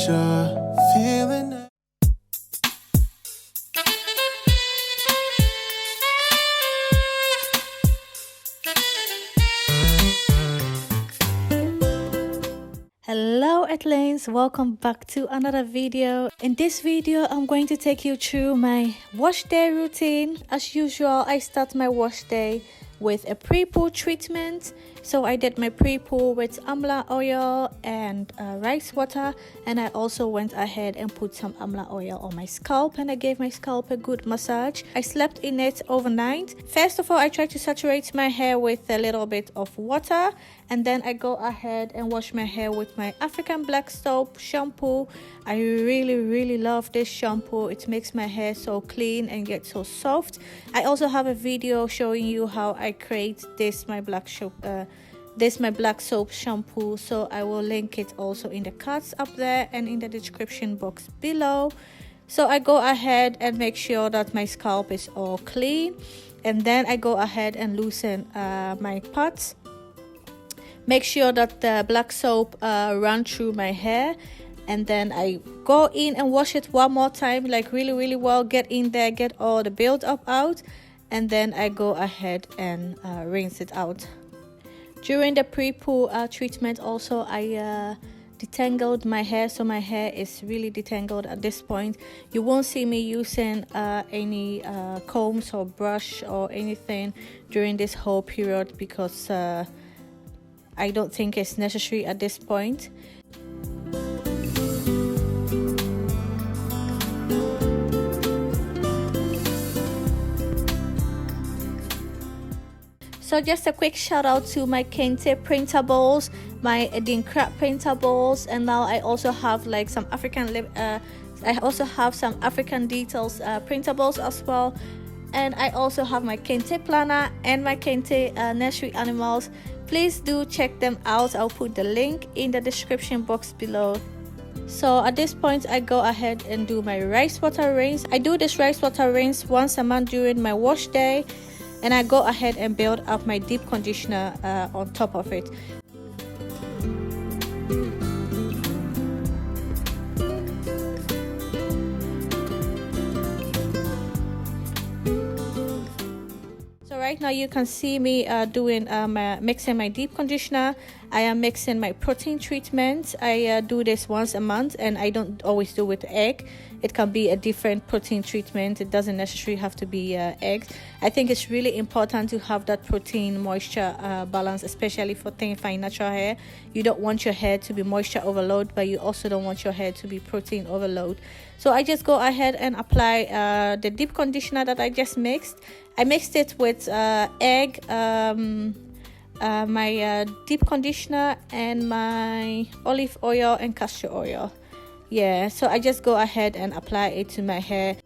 what you're feeling. Hello Adelaines, welcome back to another video. In this video I'm going to take you through my wash day routine. As usual, I start my wash day with a pre-poo treatment. So I did my pre-poo with amla oil and rice water, and I also went ahead and put some amla oil on my scalp, and I gave my scalp a good massage. I slept in it overnight. First of all, I try to saturate my hair with a little bit of water, and then I go ahead and wash my hair with my African black soap shampoo. I really love this shampoo. It makes my hair so clean and get so soft. I also have a video showing you how I create this my black soap shampoo, so I will link it also in the cards up there and in the description box below. So I go ahead and make sure that my scalp is all clean, and then I go ahead and loosen my parts. Make sure that the black soap run through my hair, and then I go in and wash it one more time, like really well. Get in there, get all the build-up out, and then I go ahead and rinse it out. During the pre-poo treatment also, I detangled my hair, so my hair is really detangled at this point. You won't see me using any combs or brush or anything during this whole period because I don't think it's necessary at this point. So just a quick shout out to my Kente printables, my Adinkra printables, and now I also have like some African details printables as well. And I also have my Kente planner and my Kente nursery animals. Please do check them out. I'll put the link in the description box below. So at this point I go ahead and do my rice water rinse. I do this rice water rinse once a month during my wash day, and I go ahead and build up my deep conditioner on top of it. Right now you can see me doing mixing my deep conditioner. I am mixing my protein treatment. I do this once a month, and I don't always do with egg. It can be a different protein treatment. It doesn't necessarily have to be eggs. I think it's really important to have that protein moisture balance, especially for thin fine natural hair. You don't want your hair to be moisture overload, but you also don't want your hair to be protein overload. So I just go ahead and apply the deep conditioner that I just mixed. I mixed it with egg, my deep conditioner, and my olive oil and castor oil. Yeah, so I just go ahead and apply it to my hair.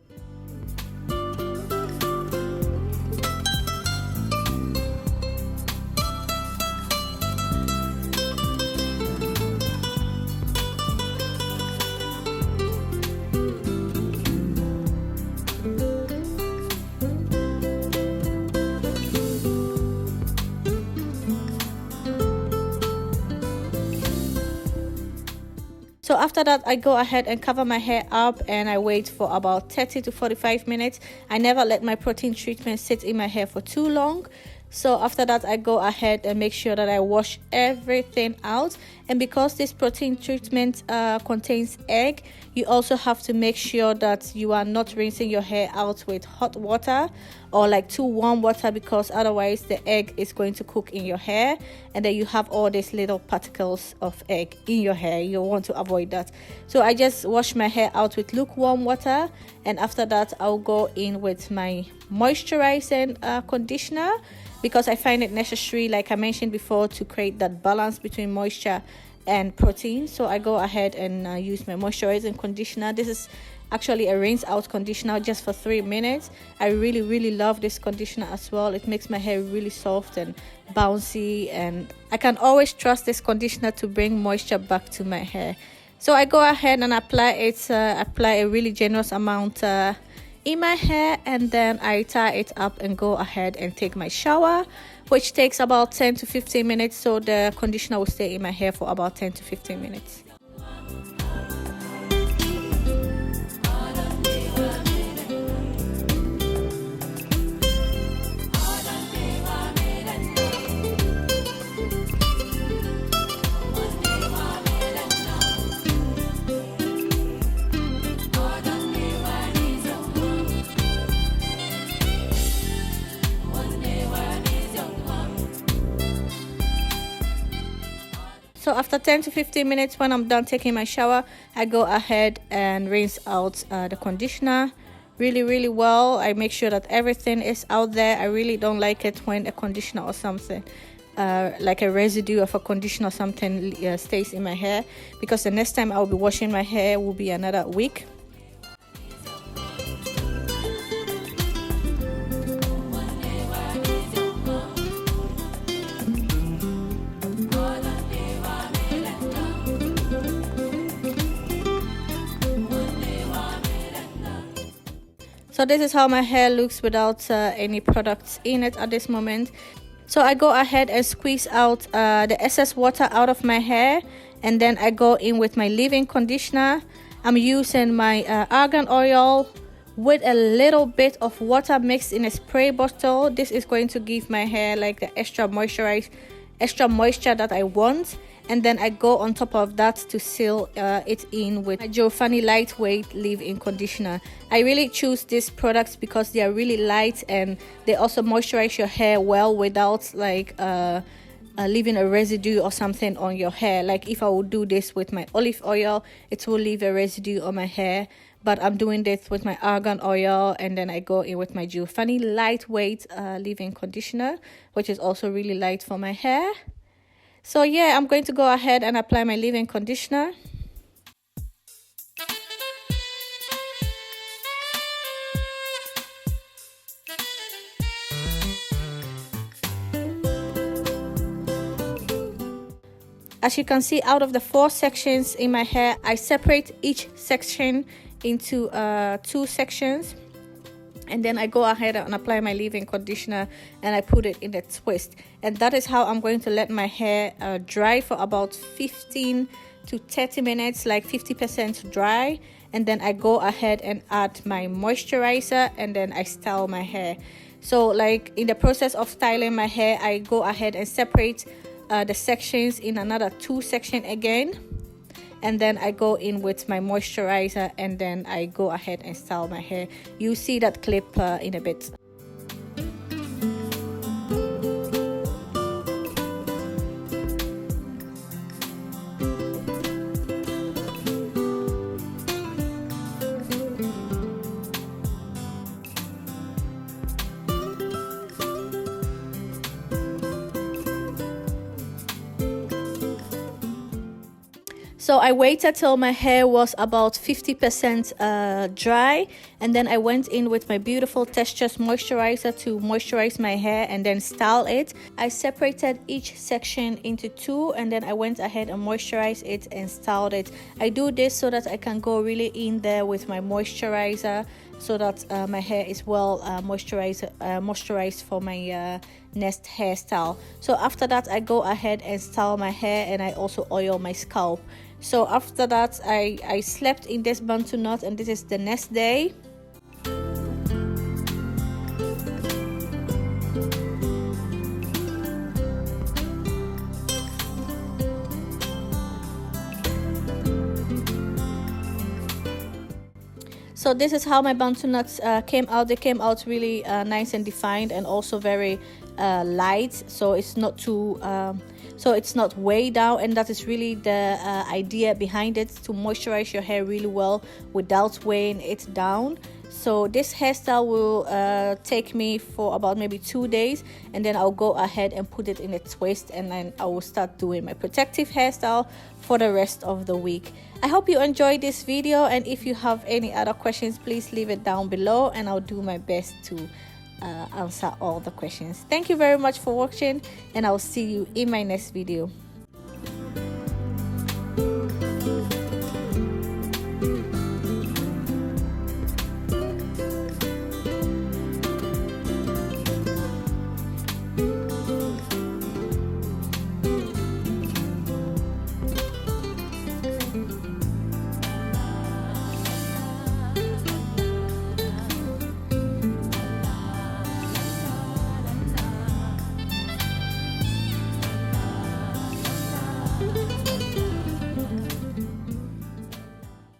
So after that, I go ahead and cover my hair up, and I wait for about 30 to 45 minutes. I never let my protein treatment sit in my hair for too long. So after that, I go ahead and make sure that I wash everything out. And because this protein treatment contains egg, you also have to make sure that you are not rinsing your hair out with hot water or like too warm water, because otherwise the egg is going to cook in your hair, and then you have all these little particles of egg in your hair. You want to avoid that. So I just wash my hair out with lukewarm water, and after that I'll go in with my moisturizing conditioner, because I find it necessary, like I mentioned before, to create that balance between moisture and protein. So I go ahead and use my moisturizing conditioner. This is actually a rinse out conditioner just for 3 minutes. I really love this conditioner as well. It makes my hair really soft and bouncy, and I can always trust this conditioner to bring moisture back to my hair. So I go ahead and apply a really generous amount in my hair, and then I tie it up and go ahead and take my shower, which takes about 10 to 15 minutes. So the conditioner will stay in my hair for about 10 to 15 minutes. So after 10 to 15 minutes, when I'm done taking my shower, I go ahead and rinse out the conditioner really well. I make sure that everything is out there. I really don't like it when a conditioner or something like a residue of a conditioner or something stays in my hair, because the next time I'll be washing my hair will be another week. So this is how my hair looks without any products in it at this moment. So I go ahead and squeeze out the excess water out of my hair, and then I go in with my leave-in conditioner. I'm using my argan oil with a little bit of water mixed in a spray bottle. This is going to give my hair like the extra moisture that I want. And then I go on top of that to seal it in with my Joe Funny lightweight leave-in conditioner. I really choose these products because they are really light and they also moisturize your hair well without like leaving a residue or something on your hair. Like if I would do this with my olive oil, it will leave a residue on my hair. But I'm doing this with my argan oil, and then I go in with my Joe Funny lightweight leave-in conditioner, which is also really light for my hair. So yeah, I'm going to go ahead and apply my leave-in conditioner. As you can see, out of the 4 sections in my hair, I separate each section into 2 sections. And then I go ahead and apply my leave-in conditioner and I put it in a twist. And that is how I'm going to let my hair dry for about 15 to 30 minutes, like 50% dry. And then I go ahead and add my moisturizer, and then I style my hair. So like in the process of styling my hair, I go ahead and separate the sections in another 2 sections again. And then I go in with my moisturizer, and then I go ahead and style my hair. You see that clip in a bit. So I waited till my hair was about 50% dry, and then I went in with my beautiful Textures moisturizer to moisturize my hair and then style it. I separated each section into 2, and then I went ahead and moisturized it and styled it. I do this so that I can go really in there with my moisturizer, so that my hair is well moisturized for my next hairstyle. So after that, I go ahead and style my hair, and I also oil my scalp. So after that, I slept in this bantu knot, and this is the next day. So this is how my bantu knots came out. They came out really nice and defined, and also very light, so it's not too so it's not way down, and that is really the idea behind it, to moisturize your hair really well without weighing it down. So this hairstyle will take me for about maybe 2 days, and then I'll go ahead and put it in a twist, and then I will start doing my protective hairstyle for the rest of the week. I hope you enjoyed this video, and if you have any other questions, please leave it down below, and I'll do my best to answer all the questions. Thank you very much for watching, and I'll see you in my next video.